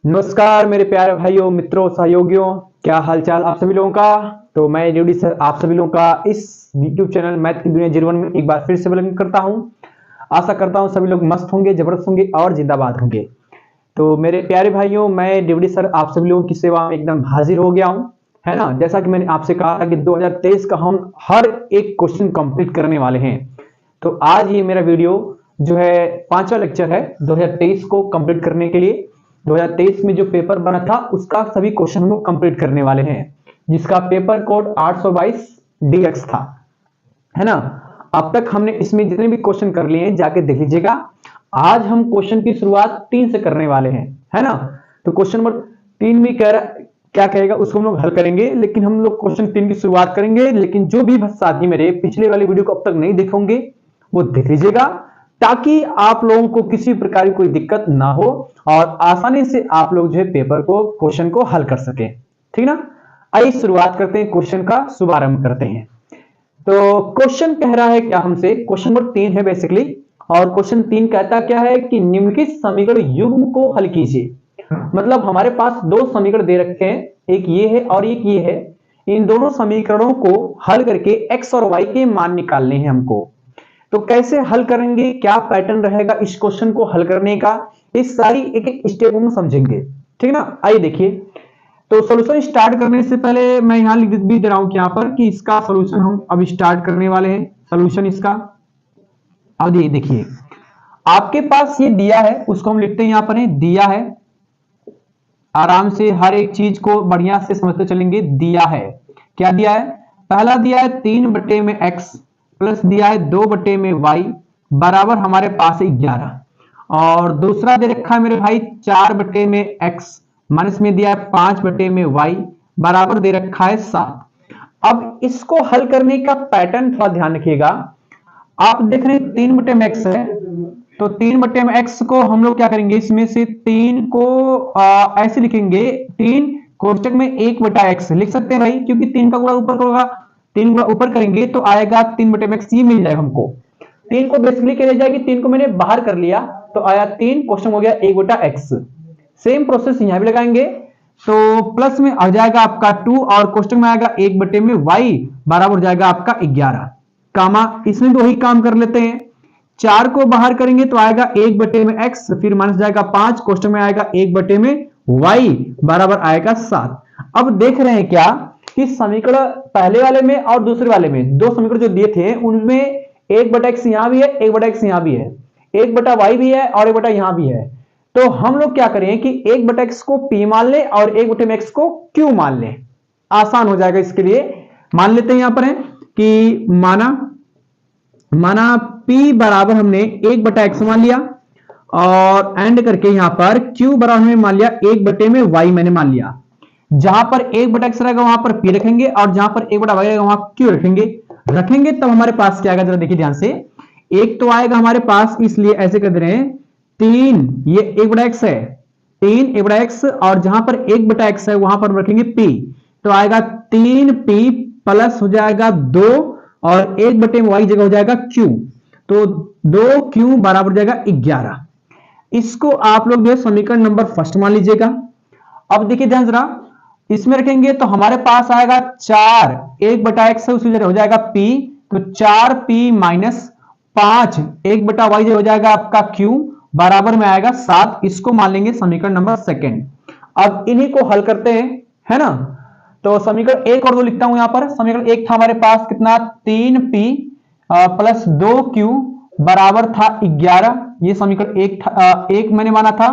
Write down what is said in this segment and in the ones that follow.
नमस्कार मेरे प्यारे भाइयों, मित्रों, सहयोगियों, क्या हालचाल आप सभी लोगों का। तो मैं डीडी सर आप सभी लोगों का इस YouTube चैनल मैथ की दुनिया जीवन में एक बार फिर से वेलकम करता हूं। आशा करता हूं सभी लोग मस्त होंगे, जबरदस्त होंगे और जिंदाबाद होंगे। तो मेरे प्यारे भाइयों, मैं डीडी सर आप सभी लोगों की सेवा में एकदम हाजिर हो गया हूं, है ना। जैसा कि मैंने आपसे कहा कि 2023 का हम हर एक क्वेश्चन कंप्लीट करने वाले हैं। तो आज ये मेरा वीडियो जो है 5वां लेक्चर है 2023 को कंप्लीट करने के लिए। 2023 में जो पेपर बना था उसका सभी क्वेश्चन हम लोग कंप्लीट करने वाले हैं, जिसका पेपर कोड 822 DX था, है ना। अब तक हमने इसमें जितने भी क्वेश्चन कर लिए हैं जाके देख लीजिएगा। आज हम क्वेश्चन की शुरुआत 3 से करने वाले हैं, है ना। तो क्वेश्चन नंबर 3 भी क्या कहेगा उसको हम लोग हल करेंगे, लेकिन हम लोग क्वेश्चन 3 की शुरुआत करेंगे। लेकिन जो भी साथी मेरे पिछले वाली वीडियो को अब तक नहीं देखेंगे वो देख लीजिएगा, ताकि आप लोगों को किसी प्रकार की कोई दिक्कत ना हो और आसानी से आप लोग जो है पेपर को क्वेश्चन को हल कर सके, ठीक ना। आइए शुरुआत करते हैं, क्वेश्चन का शुभारंभ करते हैं। तो क्वेश्चन कह रहा है क्या हमसे, क्वेश्चन नंबर 3 है बेसिकली। और क्वेश्चन 3 कहता क्या है कि निम्नलिखित समीकरण युग्म को हल कीजिए। मतलब हमारे पास दो समीकरण दे रखे हैं, एक ये है और एक ये है। इन दोनों समीकरणों को हल करके एक्स और वाई के मान निकालने हैं हमको। तो कैसे हल करेंगे, क्या पैटर्न रहेगा इस क्वेश्चन को हल करने का, इस सारी एक एक स्टेप हम समझेंगे, ठीक ना। आइए देखिए, तो सॉल्यूशन स्टार्ट करने से पहले मैं यहां लिख भी दे रहा हूं यहाँ पर कि इसका सॉल्यूशन हम अब स्टार्ट करने वाले हैं। सॉल्यूशन इसका अब ये देखिए, आपके पास ये दिया है, उसको हम लिखते हैं यहाँ पर है दिया है। आराम से हर एक चीज को बढ़िया से समझते चलेंगे। दिया है, क्या दिया है, पहला दिया है 3/x प्लस दिया है 2/y बराबर हमारे पास है 11। और दूसरा दे रखा है मेरे भाई 4/x माइनस में दिया है 5/y बराबर दे रखा है 7। अब इसको हल करने का पैटर्न थोड़ा ध्यान रखिएगा। आप देख रहे हैं 3/x है, तो 3/x को हम लोग क्या करेंगे, इसमें से 3 को ऐसे लिखेंगे, 3 कोष्टक में 1/x लिख सकते हैं भाई, क्योंकि 3 का गुणा ऊपर होगा, 3 गुणा ऊपर करेंगे तो आएगा 3/x, ये मिल जाएगा हमको। 3 को बेसिकली क्या रह जाएगी, 3 को मैंने बाहर कर लिया तो आया 3, क्वेश्चन हो गया 1/x। सेम प्रोसेस यहां भी लगाएंगे, तो प्लस में आ जाएगा आपका 2 और क्वेश्चन में आएगा 1/y बराबर हो जाएगा आपका 11 कामा। इसमें भी वही काम कर लेते हैं, 4 को बाहर करेंगे तो आएगा 1/x, फिर माइनस जाएगा 5, क्वेश्चन में आएगा 1/y बराबर आएगा 7। अब देख रहे हैं क्या कि समीकरण पहले वाले में और दूसरे वाले में दो समीकरण जो दिए थे उनमें 1/x यहां भी है, 1/x यहां भी है, 1/y भी है और 1/ यहां भी है। तो हम लोग क्या करें कि 1/x को p मान लें और 1/x को q मान लें, आसान हो जाएगा। इसके लिए मान लेते हैं यहां पर है कि माना p बराबर हमने 1/x मान लिया और एंड करके यहां पर q बराबर हमने मान लिया 1/y मैंने मान लिया। जहां पर 1/x रहेगा वहां पर p रखेंगे और जहां पर 1/y रहेगा वहां q रखेंगे तब हमारे पास क्या आएगा, जरा देखिए ध्यान से। एक तो आएगा हमारे पास, इसलिए ऐसे कर दे रहे हैं 3, ये 1/x है, 3 1/x और जहां पर 1/x है वहां पर रखेंगे p, तो आएगा 3p प्लस हो जाएगा 2 और 1/y जगह हो जाएगा q, तो 2q बराबर हो जाएगा 11। इसको आप लोग जो है समीकरण नंबर फर्स्ट मान लीजिएगा। अब देखिए ध्यान जरा, इसमें रखेंगे तो हमारे पास आएगा 4, 1/x है उसी जगह हो जाएगा p, तो 4p माइनस 5 1/y हो जाएगा आपका q बराबर में आएगा 7। इसको मान लेंगे समीकरण नंबर सेकंड। अब इन्हीं को हल करते हैं, है ना। तो समीकरण 1 और 2 लिखता हूं यहां पर। समीकरण 1 था हमारे पास कितना, 3p प्लस 2q बराबर था 11, ये समीकरण 1 था, 1 मैंने माना था।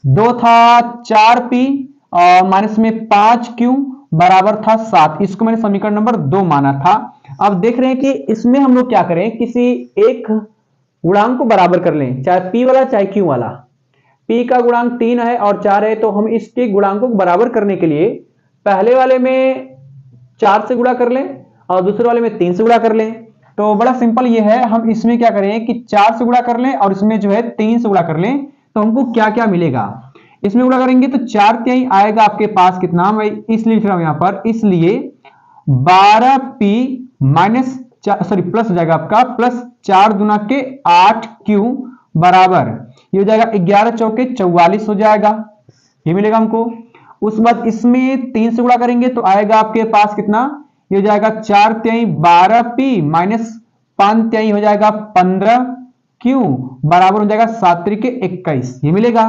2 था 4p और माइनस में 5q बराबर था 7, इसको मैंने समीकरण नंबर 2 माना था। अब देख रहे हैं कि इसमें हम लोग क्या करें, किसी एक गुणांक को बराबर कर लें, चाहे p वाला चाहे q वाला। p का गुणांक 3 है और 4 है, तो हम इसके गुणांकों को बराबर करने के लिए पहले वाले में 4 से गुणा कर लें और दूसरे वाले में 3 से गुणा कर लें। तो बड़ा सिंपल ये है, हम इसमें क्या करें कि 4 से गुणा कर लें और इसमें जो है 3 से गुणा कर लें, तो हमको क्या क्या मिलेगा। इसमें गुणा करेंगे तो 4 तिहाई आएगा आपके पास कितना, मैं इसलिए लिख रहा हूं यहां पर, इसलिए 12p माइनस प्लस हो जाएगा आपका प्लस 4 गुना के 8q बराबर ये हो जाएगा 11 चौके 44 हो जाएगा। ये मिलेगा हमको। उस बाद इसमें 3 से गुणा करेंगे तो आएगा आपके पास कितना, ये हो जाएगा 4 तिहाई 12p माइनस 5 तिहाई हो जाएगा 15q बराबर हो जाएगा 7 त्रिके 21, ये मिलेगा।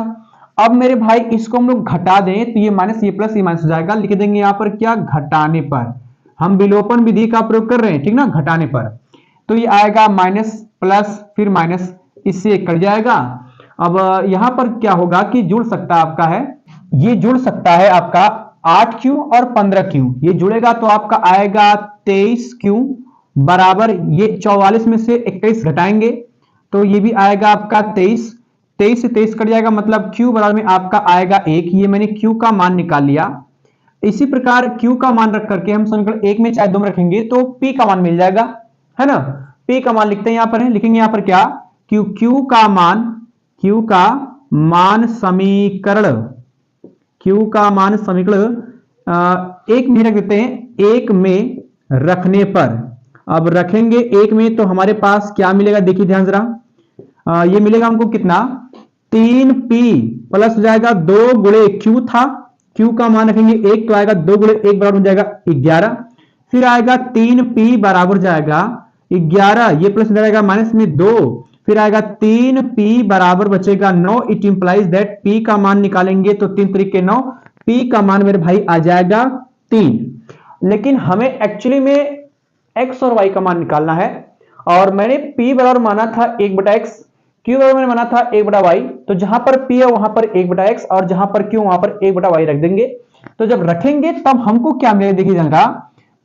अब मेरे भाई इसको हम लोग घटा दें तो ये माइनस ये प्लस ये माइनस हो जाएगा, लिख देंगे यहां पर क्या, घटाने पर। हम विलोपन विधि का प्रयोग कर रहे हैं, ठीक ना, घटाने पर। तो ये आएगा माइनस प्लस फिर माइनस, इससे कट जाएगा। अब यहां पर क्या होगा कि जुड़ सकता आपका है, ये जुड़ सकता है आपका 8q और 15q, ये जुड़ेगा तो आपका आएगा 23q बराबर, ये 44 में से 21 घटाएंगे तो ये भी आएगा आपका 23, 23 से 23 कट जाएगा, मतलब q बराबर में आपका आएगा 1। ये मैंने q का मान निकाल लिया। इसी प्रकार q का मान रख करके हम समीकरण 1 में चाहे 2 में रखेंगे तो p का मान मिल जाएगा, है ना। p का मान लिखते हैं यहां पर, है लिखेंगे यहां पर क्या, q का मान समीकरण, q का मान समीकरण 1 में रख देते हैं, 1 में रखने पर। अब रखेंगे 1 में तो हमारे पास क्या मिलेगा, देखिए ध्यान जरा, ये मिलेगा हमको कितना, 3p प्लस हो जाएगा 2 गुणे q था, q का मान रखेंगे 1 तो आएगा 2 गुणे 1 बराबर हो जाएगा 11, फिर आएगा 3p बराबर जाएगा 11, ये प्लस हो जाएगा माइनस में 2, फिर आएगा 3p बराबर बचेगा 9। इट इंप्लाइज दैट p का मान निकालेंगे तो 3 तरीके 9, p का मान मेरे भाई आ जाएगा 3। लेकिन हमें एक्चुअली में x और y का मान निकालना है, और मैंने p बराबर माना था 1/x, q बराबर मैंने माना था 1/y, तो जहां पर p है वहां पर 1/x और जहां पर q वहां पर 1/y रख देंगे। तो जब रखेंगे तब हमको क्या मिलेगा, देखिए जरा,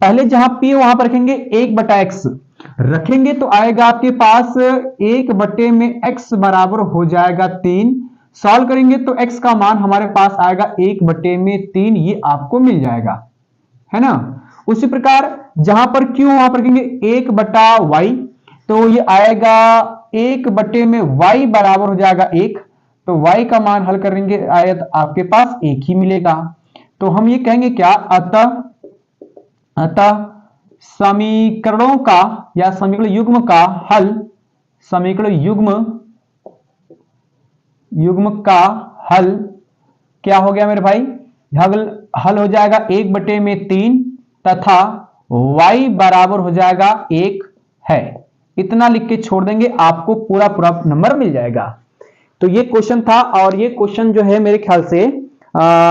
पहले जहां p है वहां पर रखेंगे 1/x रखेंगे तो आएगा आपके पास 1 में x बराबर हो जाएगा 3, सॉल्व करेंगे तो x का मान हमारे पास आएगा 1 में 3, ये आपको मिल जाएगा, है ना। उसी प्रकार जहां पर q वहां पर रखेंगे 1/y, तो ये आएगा 1 में y बराबर हो जाएगा 1, तो y का मान हल करेंगे आयत आपके पास 1 ही मिलेगा। तो हम ये कहेंगे क्या, अतः समीकरणों का या समीकरण युग्म का हल, समीकरण युग्म का हल क्या हो गया मेरे भाई, हल हो जाएगा 1 में 3 तथा y बराबर हो जाएगा 1 है। इतना लिख के छोड़ देंगे, आपको पूरा नंबर मिल जाएगा। तो ये क्वेश्चन था, और ये क्वेश्चन जो है मेरे ख्याल से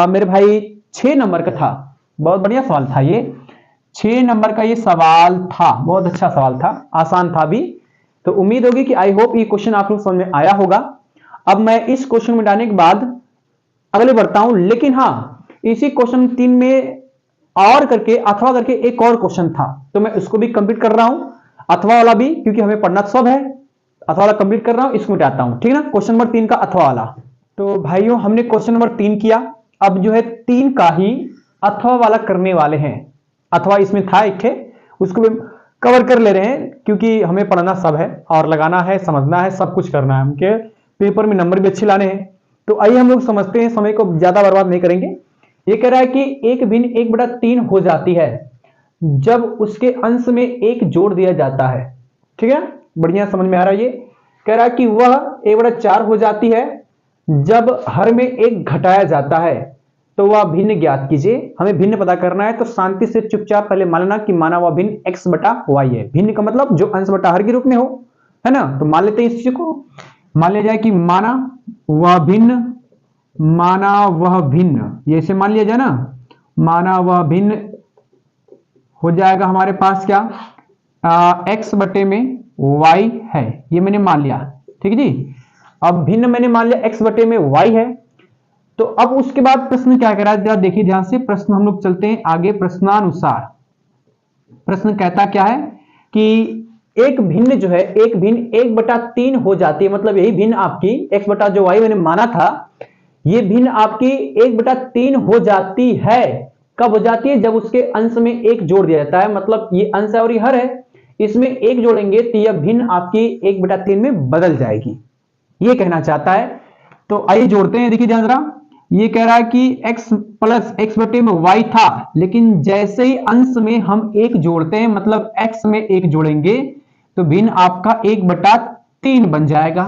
मेरे भाई 6 नंबर का था। बहुत बढ़िया सवाल था ये, 6 नंबर का ये सवाल था, बहुत अच्छा सवाल था, आसान था भी। तो उम्मीद होगी कि आई होप ये क्वेश्चन आप लोग समझ में आया होगा। अब मैं इस क्वेश्चन में डालने के बाद अगले बढ़ता हूं, लेकिन हाँ इसी क्वेश्चन 3 में और करके अथवा करके एक और क्वेश्चन था, तो मैं उसको भी कंप्लीट कर रहा हूं, अथवा वाला भी, क्योंकि हमें पढ़ना सब है। अथवा वाला कंप्लीट कर रहा हूं, इसको मिटाता हूं, ठीक है ना। क्वेश्चन नंबर 3 का अथवा वाला, तो भाइयों हमने क्वेश्चन नंबर 3 किया, अब जो है 3 का ही अथवा वाला करने वाले हैं। अथवा इसमें था एक है, उसको भी कवर कर ले रहे हैं, क्योंकि हमें पढ़ना सब है और लगाना है, समझना है, सब कुछ करना है, हमके पेपर में नंबर भी अच्छे लाने हैं। तो आइए हम लोग समझते हैं, समय को ज्यादा बर्बाद नहीं करेंगे। ये कह रहा है कि एक भिन्न 1/3 हो जाती है जब उसके अंश में 1 जोड़ दिया जाता है, ठीक है, बढ़िया समझ में आ रहा है। ये कह रहा है कि वह 1/4 हो जाती है जब हर में 1 घटाया जाता है, तो वह भिन्न ज्ञात कीजिए। हमें भिन्न पता करना है, तो शांति से चुपचाप पहले मान लेना कि माना वह भिन्न x/y है। भिन्न का मतलब जो अंश बटा हर के रूप में हो, है ना। तो मान लेते हैं इस चीज को, मान लिया जाए कि माना वह भिन्न, ये इसे मान लिया जाए ना, माना वह भिन्न हो जाएगा हमारे पास क्या, x/y है, ये मैंने मान लिया, ठीक है जी। अब भिन्न मैंने मान लिया x/y है, तो अब उसके बाद प्रश्न क्या कह रहा है, जरा देखिए ध्यान से। प्रश्न हम लोग चलते हैं आगे प्रश्नानुसार। प्रश्न कहता क्या है कि एक भिन्न जो है, एक भिन्न 1/3 हो जाती है, मतलब यही भिन्न आपकी x/y मैंने माना था, ये भिन्न आपकी 1/3 हो जाती है। कब हो जाती है, जब उसके अंश में 1 जोड़ दिया जाता है, मतलब ये अंश है और ये हर है, इसमें 1 जोड़ेंगे तो यह भिन्न आपकी 1/3 में बदल जाएगी, ये कहना चाहता है। तो आइए जोड़ते हैं, देखिए ध्यान जरा। ये कह रहा है कि x प्लस x/y था, लेकिन जैसे ही अंश में हम 1 जोड़ते हैं, मतलब x में 1 जोड़ेंगे तो भिन्न आपका 1/3 बन जाएगा।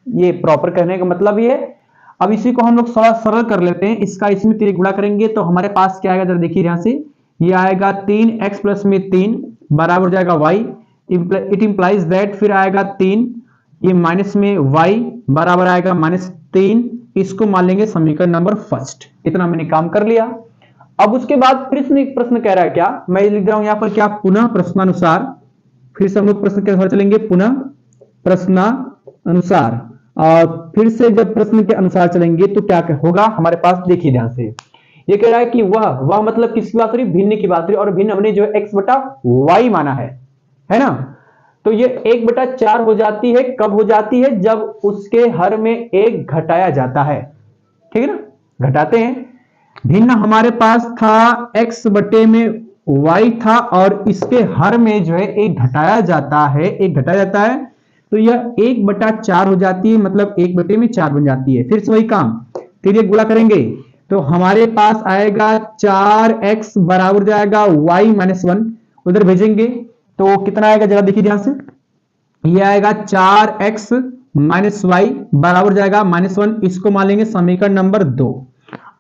ये प्रॉपर कहने का मतलब ये है। अब इसी को हम लोग थोड़ा सरल कर लेते हैं, इसका इसमें 3 गुणा करेंगे तो हमारे पास क्या आएगा, जरा देखिए यहां से, ये आएगा 3x प्लस में 3 बराबर हो जाएगा y, इट इंप्लाइज दैट, फिर आएगा 3, ये माइनस में y बराबर आएगा -3, इसको मान लेंगे समीकरण नंबर फर्स्ट। इतना मैंने काम कर लिया। अब उसके बाद फिर से एक प्रश्न कह रहा है, क्या मैं लिख रहा हूं यहां पर, क्या पुनः प्रश्नानुसार, फिर से हम लोग प्रश्न के अनुसार चलेंगे, पुनः प्रश्नानुसार, और फिर से जब प्रश्न के अनुसार चलेंगे तो क्या होगा हमारे पास, देखिए ध्यान से, ये कह रहा है कि वह मतलब किसकी बात हो रही, भिन्न की बात हो रही, और भिन्न हमने जो है x बटा y माना है ना। तो ये 1/4 हो जाती है, कब हो जाती है, जब उसके हर में 1 घटाया जाता है, ठीक है ना, घटाते हैं। भिन्न हमारे पास था x बटे में y था, और इसके हर में जो है 1 घटाया जाता है, 1 घटाया जाता है, तो यह 1/4 हो जाती है, मतलब 1/4 बन जाती है। फिर से वही काम, फिर ये गुणा करेंगे तो हमारे पास आएगा 4x बराबर जाएगा y -1, उधर भेजेंगे तो कितना आएगा, जरा देखिए ध्यान से, ये आएगा 4x माइनस वाई बराबर जाएगा -1, इसको मान लेंगे समीकरण नंबर 2।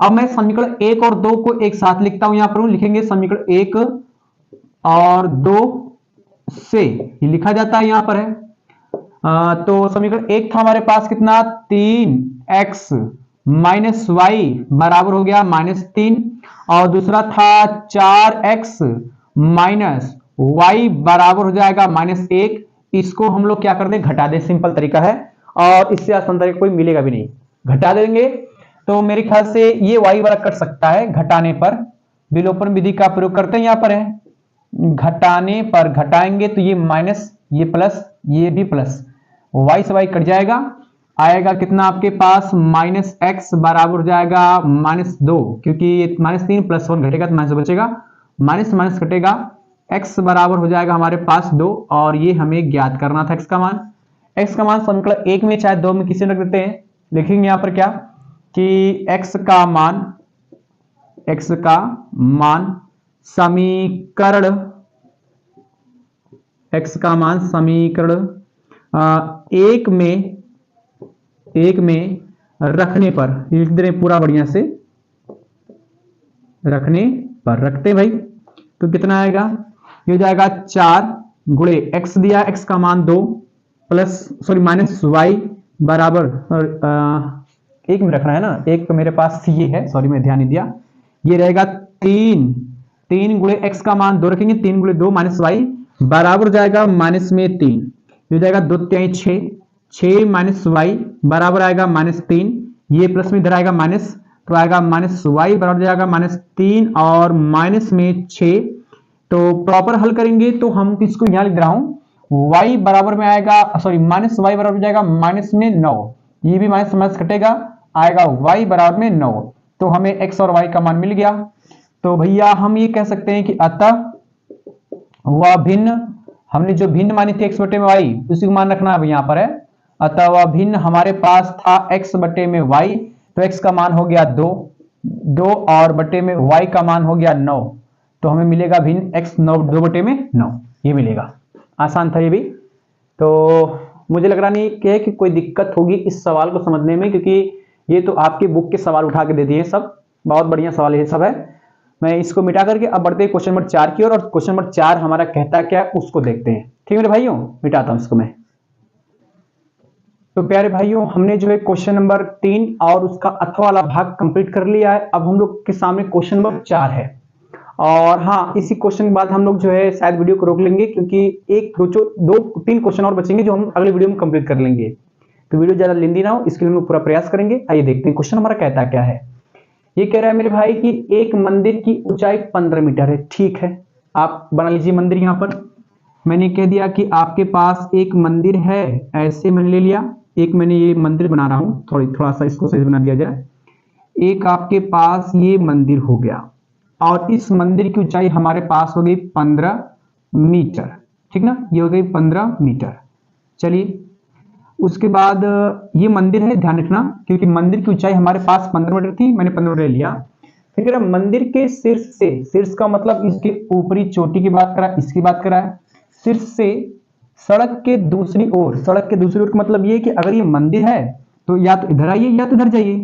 अब मैं समीकरण 1 और 2 को एक साथ लिखता हूं, यहां पर लिखेंगे समीकरण 1 और 2 से, ये लिखा जाता है यहां पर है। तो समीकरण 1 था हमारे पास कितना, 3x माइनस वाई बराबर हो गया -3, और दूसरा था 4x माइनस वाई बराबर हो जाएगा -1, इसको हम लोग क्या कर दें, घटा दें, सिंपल तरीका है, और इससे आसान तरीका कोई मिलेगा भी नहीं, घटा देंगे तो मेरे ख्याल से ये y वाला कट सकता है, घटाने पर विलोपन विधि का प्रयोग करते हैं, यहां पर है, घटाने पर घटाएंगे तो ये माइनस, ये प्लस, ये भी प्लस, y से y कट जाएगा, आएगा कितना आपके पास, -x बराबर हो जाएगा -2, क्योंकि ये -3 + 1 घटेगा तो माइनस बचेगा, माइनस माइनस कटेगा, x बराबर हो जाएगा हमारे पास 2, और ये हमें ज्ञात करना था x का मान। x का मान समीकरण 1 में चाहे 2 में किसी रख देते हैं, लिखेंगे यहां पर क्या कि x का मान समीकरण, x का मान समीकरण 1 में रखने पर, लिख दे रहे पूरा बढ़िया से, रखने पर रखते भाई, तो कितना आएगा, ये हो जाएगा 4 गुणे x दिया, x का मान 2 माइनस वाई बराबर, 1 में रखना है ना, 1 तो मेरे पास ये है, सॉरी मैं ध्यान नहीं दिया, ये रहेगा 3 गुणे x का मान 2 रखेंगे, 3 गुणे 2 माइनस वाई बराबर जाएगा -3, हो जाएगा 2 3 6 माइनस वाई बराबर आएगा -3, ये प्लस में इधर आएगा माइनस, तो आएगा -y बराबर जाएगा -3 और -6। तो प्रॉपर हल करेंगे तो हम इसको यहां लिख रहा हूं, y बराबर में आएगा, सॉरी -y बराबर जाएगा -9, ये भी माइनस माइनस कटेगा, आएगा y बराबर में 9, तो हमें x और y का मान मिल गया। तो भैया हम ये कह सकते हैं कि अतः वह भिन्न, हमने जो भिन्न मानी थी x बटे में y, उसी को मान रखना है यहां पर है, अतः वह भिन्न हमारे पास था x बटे में y, तो x का मान हो गया 2 और बटे में y का मान हो गया 9, तो हमें मिलेगा भिन्न x 2 बटे में 9, ये मिलेगा। आसान था ये भी, तो मुझे लग रहा नहीं कि कोई दिक्कत होगी इस सवाल को समझने में, क्योंकि ये तो आपकी बुक के सवाल उठा के दे दिए सब, बहुत बढ़िया सवाल ये सब है। मैं इसको मिटा करके अब बढ़ते हैं क्वेश्चन नंबर 4 की ओर, और क्वेश्चन नंबर 4 हमारा कहता क्या है उसको देखते हैं। ठीक है मेरे भाइयों, मिटाता हूं इसको मैं। तो प्यारे भाइयों, हमने जो है क्वेश्चन नंबर 3 और उसका अथवा वाला भाग कंप्लीट कर लिया है। अब हम लोग के सामने क्वेश्चन नंबर 4 है, और हाँ, इसी क्वेश्चन के बाद हम लोग जो है शायद वीडियो को रोक लेंगे, क्योंकि 2-3 क्वेश्चन और बचेंगे जो हम अगले वीडियो में कंप्लीट कर लेंगे, तो वीडियो ज्यादा लेंदी ना हो, इसके लिए हम लोग पूरा प्रयास करेंगे। आइए देखते हैं क्वेश्चन हमारा कहता क्या है। ये कह रहा है मेरे भाई कि एक मंदिर की ऊंचाई 15 मीटर है। ठीक है, आप बना लीजिए मंदिर। यहां पर मैंने कह दिया कि आपके पास एक मंदिर है, ऐसे मैंने ले लिया, एक मैंने ये मंदिर बना रहा हूं, थोड़ा सा इसको सही बना दिया जाए। एक आपके पास ये मंदिर हो गया, और इस मंदिर की ऊंचाई हमारे पास हो गई 15 मीटर। ठीक ना, ये हो गई 15 मीटर। चलिए, उसके बाद ये मंदिर है, ध्यान रखना, क्योंकि मंदिर की ऊंचाई हमारे पास 15 मीटर थी, मैंने 15 मीटर ले लिया। फिर कह रहा मंदिर के शीर्ष से, शीर्ष का मतलब इसके ऊपरी चोटी की बात करा, इसकी बात करा है, शीर्ष से सड़क के दूसरी ओर, सड़क के दूसरी ओर का मतलब ये कि अगर ये मंदिर है तो या तो इधर आइए या तो इधर जाइए,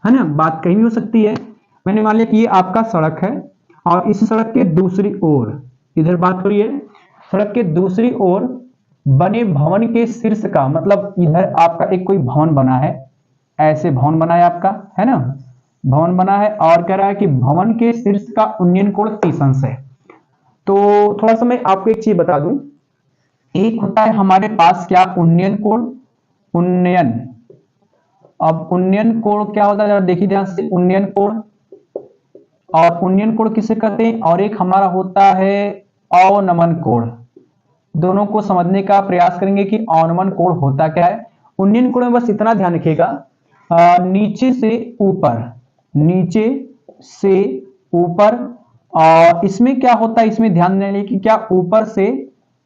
है ना, बात कहीं भी हो सकती है। मैंने मान लिया कि ये आपका सड़क है और इस सड़क के दूसरी ओर इधर बात हो रही है, सड़क के दूसरी ओर बने भवन के शीर्ष का, मतलब इधर आपका एक कोई भवन बना है, ऐसे भवन बना है आपका, है ना, भवन बना है और कह रहा है कि भवन के शीर्ष का उन्नयन कोण 30 अंश है। तो थोड़ा सा मैं आपको एक चीज बता दूं, एक होता है हमारे पास क्या, उन्नयन कोण, उन्नयन। अब उन्नयन कोण क्या होता है, जरा देखिए ध्यान से, उन्नयन कोण, और उन्नयन कोण किसे कहते हैं, और एक हमारा होता है अवनमन कोण। दोनों को समझने का प्रयास करेंगे कि अवनमन कोण होता क्या है। उन्नयन कोण में बस इतना ध्यान रखिएगा, नीचे से ऊपर, नीचे से ऊपर, और इसमें क्या होता है, इसमें ध्यान देने कि क्या ऊपर से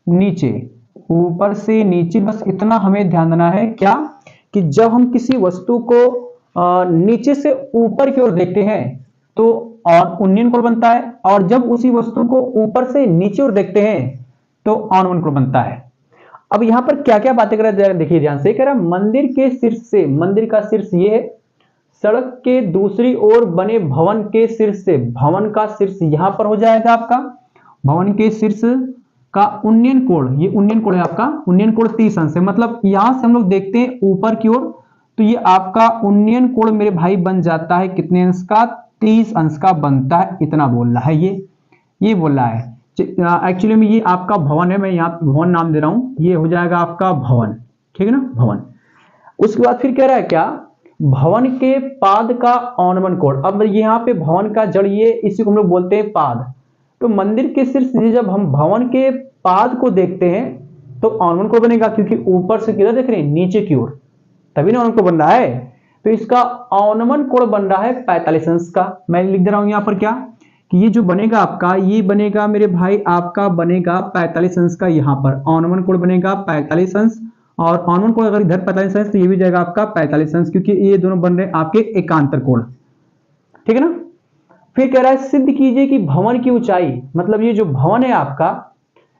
नीचे, ऊपर से नीचे, बस इतना हमें ध्यान देना है क्या, कि जब हम किसी वस्तु को नीचे से ऊपर की ओर देखते हैं तो और उन्नयन कोण बनता है, और जब उसी वस्तु को ऊपर से नीचे ओर देखते हैं तो अवनमन कोण बनता है। अब यहां पर क्या क्या बातें कर रहा है, देखिए ध्यान से, कह रहा है मंदिर के शीर्ष से, मंदिर का शीर्ष ये है, सड़क के दूसरी ओर बने भवन के शीर्ष से, भवन का शीर्ष यहां पर हो जाएगा आपका, भवन के शीर्ष का उन्नयन कोण, ये उन्नयन कोण है आपका, उन्नयन कोण 30 अंश है। मतलब यहां से हम लोग देखते हैं ऊपर की ओर, तो ये आपका उन्नयन कोण मेरे भाई बन जाता है कितने अंश का, 30 अंश का बनता है, इतना बोल रहा है ये बोल रहा है। एक्चुअली में ये आपका भवन है, मैं यहाँ भवन नाम दे रहा हूं, ये हो जाएगा आपका भवन, ठीक है ना, भवन। उसके बाद फिर कह रहा है क्या, भवन के पाद का अवनमन कोण। अब यहाँ पे भवन का जड़ ये, इसी को हम लोग बोलते हैं पाद। तो मंदिर के शीर्ष से जब हम भवन के पाद को देखते हैं तो अवनमन कोण बनेगा, क्योंकि ऊपर से किधर देख रहे हैं, नीचे की ओर, तभी ना अवनमन कोण बन रहा है। तो इसका अवनमन कोण बन रहा है 45 अंश का। मैं लिख दे रहा हूं यहाँ पर क्या, कि ये जो बनेगा आपका, ये बनेगा मेरे भाई आपका बनेगा 45 अंश का, यहाँ पर अवनमन कोण बनेगा 45 अंश, और अवनमन कोण अगर इधर 45 अंश तो ये भी जाएगा आपका 45 अंश, क्योंकि ये दोनों बन रहे हैं आपके एकांतर कोण, ठीक है ना। फिर कह रहा है सिद्ध कीजिए कि भवन की ऊंचाई, मतलब ये जो भवन है आपका,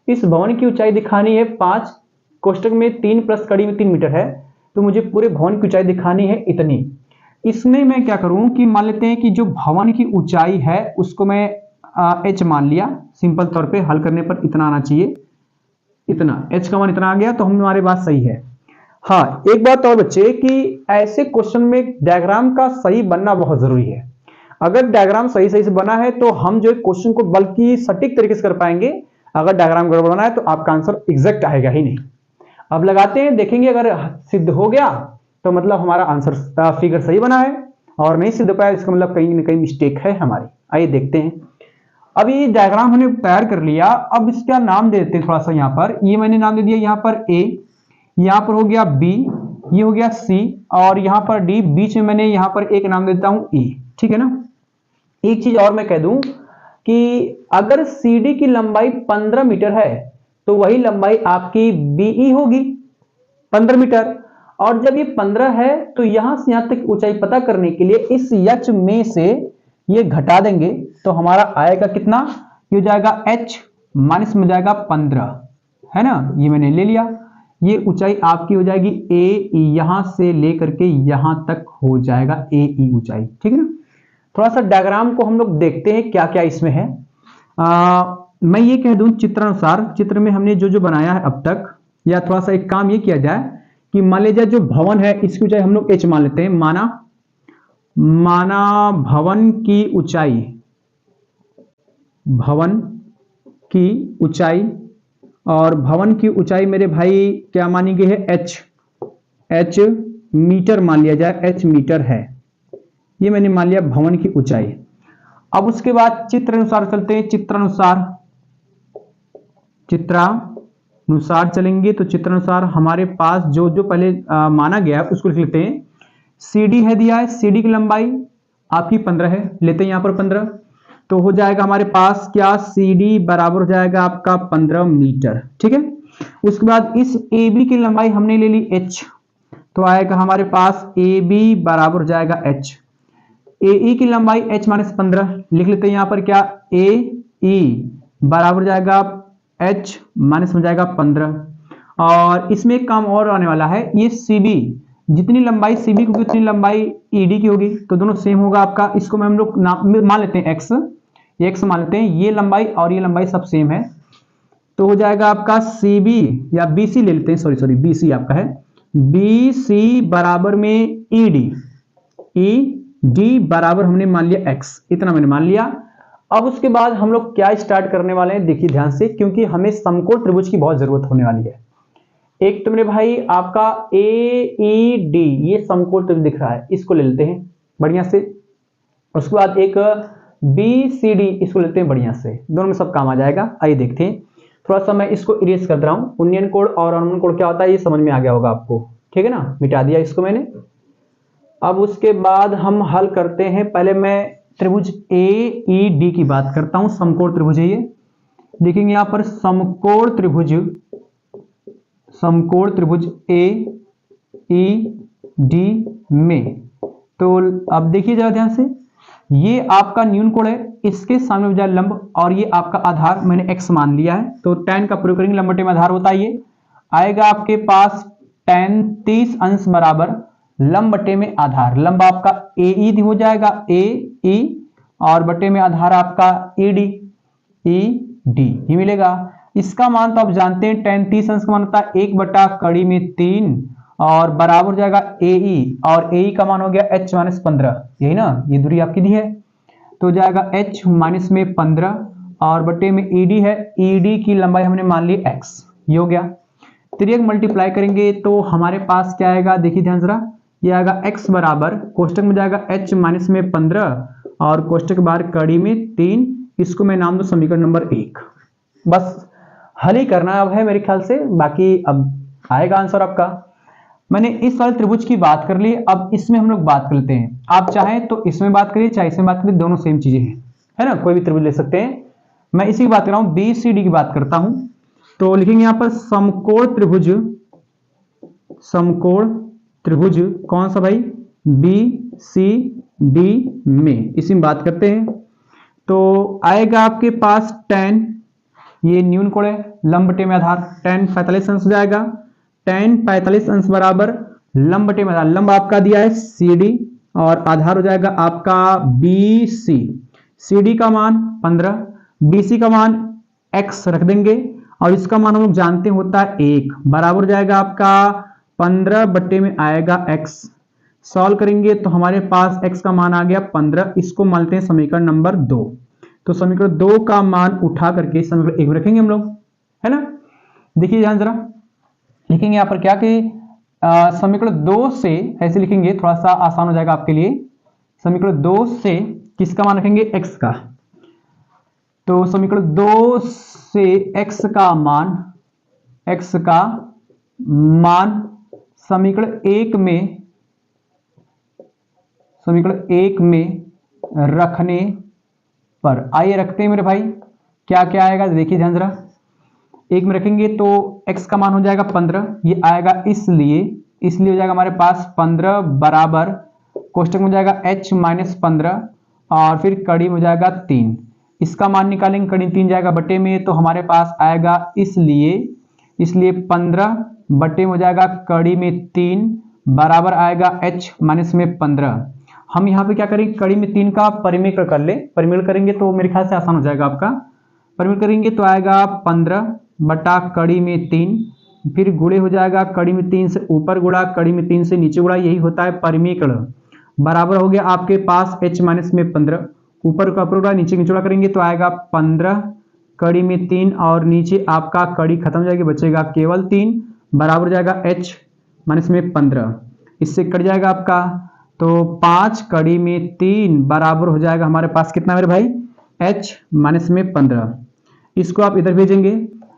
इस भवन की ऊंचाई दिखानी है 5 कोष्टक में 3 प्लस कड़ी में 3 मीटर है, तो मुझे पूरे भवन की ऊंचाई दिखानी है इतनी। इसमें मैं क्या करूं कि मान लेते हैं कि जो भवन की ऊंचाई है उसको मैं h मान लिया, सिंपल तौर पे हल करने पर इतना आना चाहिए, इतना h का मान इतना आ गया, तो हमारी बात सही है। हाँ, एक बात और बच्चे कि ऐसे क्वेश्चन में डायग्राम का सही बनना बहुत जरूरी है। अगर डायग्राम सही से बना है तो हम जो क्वेश्चन को बल्कि सटीक तरीके से कर पाएंगे। अगर डायग्राम गड़बड़ बना है तो आपका आंसर एग्जैक्ट आएगा ही नहीं। अब लगाते हैं, देखेंगे, अगर सिद्ध हो गया तो मतलब हमारा आंसर फिगर सही बना है, और नहीं सिद्ध पाया इसका मतलब कहीं ना कहीं मिस्टेक है हमारी। आइए देखते हैं। अब ये डायग्राम हमने तैयार कर लिया, अब इसका नाम दे देते हैं थोड़ा सा। यहाँ पर ये मैंने नाम दे दिया, यहाँ पर A, यहाँ पर हो गया B, ये हो गया C, और यहाँ पर D, बीच में मैंने यहाँ पर एक नाम देता हूँ E, ठीक है ना। एक चीज और मैं कह दूं कि अगर CD की लंबाई 15 मीटर है तो वही लंबाई आपकी BE होगी 15 मीटर, और जब ये 15 है तो यहां से यहां तक ऊंचाई पता करने के लिए इस h में से ये घटा देंगे तो हमारा आएगा कितना, ये हो जाएगा h माइनस में जाएगा 15, है ना। ये मैंने ले लिया, ये ऊंचाई आपकी हो जाएगी AE, यहां से लेकर के यहां तक हो जाएगा AE ऊंचाई, ठीक है ना। थोड़ा सा डायग्राम को हम लोग देखते हैं क्या क्या इसमें है। मैं ये कह दूं चित्रानुसार, चित्र में हमने जो जो बनाया है अब तक, या थोड़ा सा एक काम ये किया जाए कि मान लीजिए जो भवन है इसकी ऊंचाई हम लोग h मान लेते हैं, माना भवन की ऊंचाई, भवन की ऊंचाई, और भवन की ऊंचाई मेरे भाई क्या मानी गई है, h मीटर मान लिया जाए, h मीटर है, ये मैंने मान लिया भवन की ऊंचाई। अब उसके बाद चित्र अनुसार चलते हैं, चित्रानुसार चलेंगे तो चित्रानुसार हमारे पास जो जो पहले माना गया उसको लिख लेते हैं। CD है दिया है, CD की लंबाई आपकी 15 है, लेते हैं यहां पर 15, तो हो जाएगा हमारे पास क्या, CD बराबर हो जाएगा आपका 15 मीटर, ठीक है। उसके बाद इस AB की लंबाई हमने ले ली h, तो आएगा हमारे पास AB बराबर हो जाएगा h। AE की लंबाई h माइनस 15, लिख लेते हैं यहां पर क्या, AE बराबर जाएगा h माइनस में जाएगा 15, और इसमें एक काम और आने वाला है, ये CB जितनी लंबाई सीबी की होगी उतनी लंबाई ईडी की होगी, तो दोनों सेम होगा आपका। इसको मैं हम लोग मान लेते हैं एक्स, एक्स मान लेते हैं। ये लंबाई और ये लंबाई सब सेम है, तो हो जाएगा आपका सीबी या बीसी ले लेते हैं, सॉरी बीसी आपका है, बीसी बराबर में ईडी, ईडी बराबर हमने मान लिया एक्स, इतना मैंने मान लिया। अब उसके बाद हम लोग क्या स्टार्ट करने वाले हैं, देखिए ध्यान से, क्योंकि हमें समकोण त्रिभुज की बहुत जरूरत होने वाली है। एक तो मेरे भाई आपका ए ई डी, ये समकोण त्रिभुज दिख रहा है, इसको ले लेते हैं बढ़िया से। उसके बाद एक बी सी डी, इसको लेते हैं बढ़िया से, दोनों में सब काम आ जाएगा। आइए देखते हैं, थोड़ा सा मैं इसको इरेज कर रहा हूं। उन्नयन कोण और अवनयन कोण क्या होता है ये समझ में आ गया होगा आपको, ठीक है ना, मिटा दिया इसको मैंने। अब उसके बाद हम हल करते हैं। पहले मैं त्रिभुज ए ई डी की बात करता हूं, समकोण त्रिभुज है ये। देखेंगे यहां पर समकोण त्रिभुज, समकोण त्रिभुज ए ई डी में, तो अब देखिए जरा ध्यान से, ये आपका न्यून कोण है, इसके सामने बजाय लंब, और ये आपका आधार मैंने x मान लिया है, तो tan का प्रयोग करेंगे, लंब बटे में आधार होता है, ये आएगा आपके पास tan 30 अंश बराबर लंब बटे में आधार। लंब आपका ए ई हो जाएगा, ए ई, और बटे में आधार आपका ई डी, ई डी ही मिलेगा। इसका मान तो आप जानते हैं, tan 30 अंश का मान होता है 1 बटा कड़ी में 3, और बराबर हो जाएगा ए ई, और ए ई का मान हो गया h माइनस 15, यही ना, ये दूरी आपकी दी है, तो जाएगा h माइनस में 15, और बटे में ed है, ed की लंबाई हमने मान ली x, ये हो गया। तिर्यक मल्टीप्लाई करेंगे तो हमारे पास क्या आएगा, देखिए ध्यान जरा, ये आएगा x बराबर, कोष्टक में जाएगा h माइनस में 15, और कोष्टक के बाहर कड़ी में 3, इसको मैं नाम दूं समीकरण नंबर 1। बस हल ही करना अब है मेरे ख्याल से, बाकी अब आएगा आंसर आपका। मैंने इस वाले त्रिभुज की बात कर ली, अब इसमें हम लोग बात कर लेते हैं। आप चाहें तो इसमें बात करिए, चाहे इसमें बात करिए, दोनों सेम चीजें हैं, है ना, कोई भी त्रिभुज ले सकते हैं। मैं इसी की बात कर रहा हूं, बी सी डी की बात करता हूं, तो लिखेंगे यहां पर समकोण त्रिभुज, समकोण त्रिभुज कौन सा भाई, बी सी डी में, इसी में बात करते हैं। तो आएगा आपके पास tan, ये न्यून कोण है, लंब बटे में आधार, tan 45 अंश हो जाएगा, tan 45 अंश बराबर लंब बटे में आधार, लंब आपका दिया है सी डी, और आधार हो जाएगा आपका बी सी, सी डी का मान 15, बी सी का मान x रख देंगे, और इसका मान हम लोग जानते होता है 1, बराबर हो जाएगा आपका 15 बटे में आएगा x। सॉल्व करेंगे तो हमारे पास x का मान आ गया 15, इसको मानते हैं समीकरण नंबर 2। तो समीकरण 2 का मान उठा करके समीकरण 1 में रखेंगे हम लोग, है ना। देखिए ध्यान जरा, लिखेंगे यहां पर क्या कि समीकरण 2 से ऐसे लिखेंगे, थोड़ा सा आसान हो जाएगा आपके लिए। समीकरण 2 से किसका मान रखेंगे, x का, तो समीकरण 2 से x का मान, x का मान समीकरण 1 में, समीकरण 1 में रखने पर, आइए रखते हैं मेरे भाई, क्या क्या आएगा देखिए ध्यान जरा। 1 में रखेंगे तो x का मान हो जाएगा 15, ये आएगा इसलिए हो जाएगा हमारे पास 15 बराबर, कोष्टक में हो जाएगा h माइनस 15, और फिर कड़ी में हो जाएगा 3, इसका मान निकालेंगे, कड़ी 3 जाएगा बटे में, तो हमारे पास आएगा इसलिए 15 बटे में हो जाएगा कड़ी में 3, बराबर आएगा h माइनस में 15। हम यहाँ पे क्या करेंगे, कड़ी में 3 का परिमेय कर ले, परिमेय करेंगे तो मेरे ख्याल से आसान हो जाएगा आपका। परिमेय करेंगे तो आएगा 15 बटा कड़ी में 3, फिर गुणे हो जाएगा कड़ी में 3 से ऊपर गुणा, कड़ी में 3 से नीचे गुणा, यही होता है परिमेयकरण। बराबर हो गया आपके पास h माइनस में 15, ऊपर का ऊपर गुणा, नीचे निचोड़ा करेंगे तो आएगा 15 कड़ी में 3, और नीचे आपका कड़ी खत्म हो जाएगी, बचेगा केवल 3, बराबर हो जाएगा h माइनस में 15, इससे कट जाएगा आपका, तो 5 कड़ी में 3 बराबर हो जाएगा हमारे पास कितना मेरे भाई, h माइनस में 15। इसको आप इधर भेजेंगे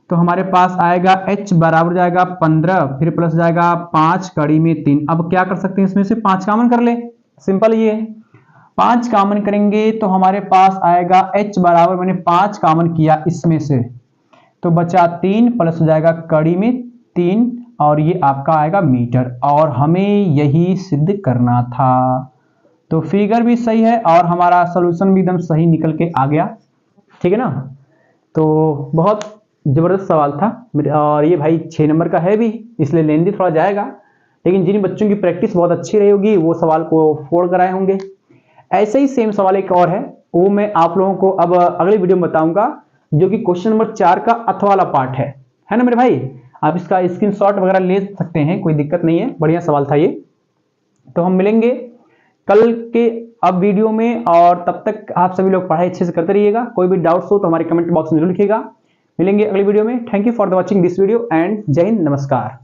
तो हमारे पास आएगा h बराबर हो जाएगा 15, फिर प्लस जाएगा 5 कड़ी में 3। अब क्या कर सकते हैं, इसमें से 5 कॉमन कर ले, सिंपल ये है, 5 कॉमन करेंगे तो हमारे पास आएगा h बराबर, मैंने 5 कॉमन किया इसमें से, तो बचा 3, प्लस हो जाएगा कड़ी में 3, और ये आपका आएगा मीटर, और हमें यही सिद्ध करना था। तो फिगर भी सही है और हमारा सॉल्यूशन भी एकदम सही निकल के आ गया, ठीक है ना। तो बहुत जबरदस्त सवाल था, और ये भाई 6 नंबर का है भी, इसलिए लेंदी थोड़ा जाएगा, लेकिन जिन बच्चों की प्रैक्टिस बहुत अच्छी रही होगी वो सवाल को फोड़ कर आए होंगे। ऐसे ही सेम सवाल एक और है, वो मैं आप लोगों को अब अगले वीडियो में बताऊंगा, जो कि क्वेश्चन नंबर 4 का अथ वाला पार्ट है ना मेरे भाई। आप इसका स्क्रीनशॉट वगैरह ले सकते हैं, कोई दिक्कत नहीं है, बढ़िया सवाल था ये। तो हम मिलेंगे कल के अब वीडियो में, और तब तक आप सभी लोग पढ़ाई अच्छे से करते रहिएगा। कोई भी डाउट्स हो तो हमारे कमेंट बॉक्स में जरूर लिखिएगा। मिलेंगे अगले वीडियो में। Thank you for the watching this video and जय हिंद, नमस्कार।